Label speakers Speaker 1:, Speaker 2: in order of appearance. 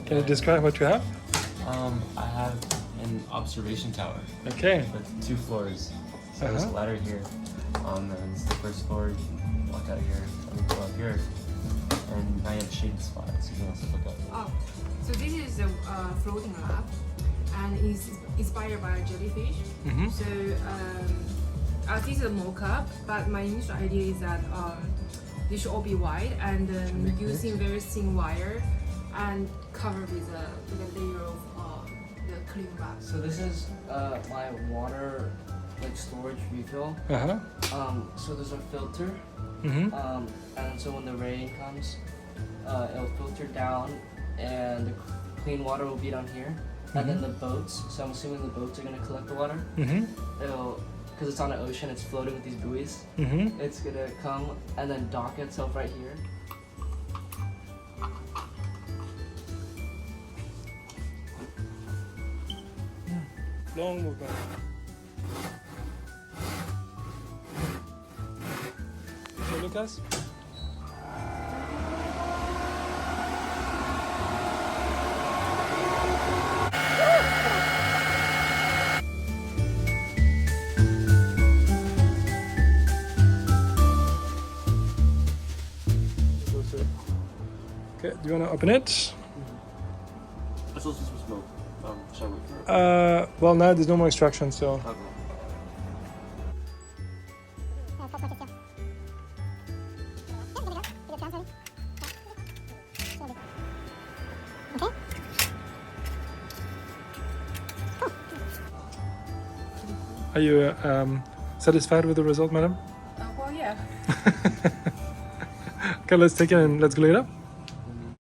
Speaker 1: Can you describe what you have?
Speaker 2: I have an observation tower
Speaker 1: Okay.
Speaker 2: with 2 floors. So there's a ladder here. And it's the first floor. You walk out here, and you go up here. And now you have a shaded spot, so you can also look up.
Speaker 3: Oh, so this is a floating lab, and it's inspired by a jellyfish. So this is a mock-up, but my initial idea is that they should all be white and using very thin wire and covered with a layer of the cling wrap.
Speaker 4: So this is my water storage refill. So there's a filter, and so when the rain comes, it'll filter down, and the clean water will be down here. And then the boats. So I'm assuming the boats are gonna collect the water. It'll, because it's on an ocean, it's floating with these buoys. It's gonna come and then dock itself right here.
Speaker 1: Long movement. So Lucas? Okay, do you want to open it?
Speaker 2: It's also some smoke. Should I wait for it?
Speaker 1: Well, now there's no more extraction, so.
Speaker 2: Okay.
Speaker 1: Are you satisfied with the result, madam?
Speaker 3: Well, yeah.
Speaker 1: Okay, let's take it and let's glue it up.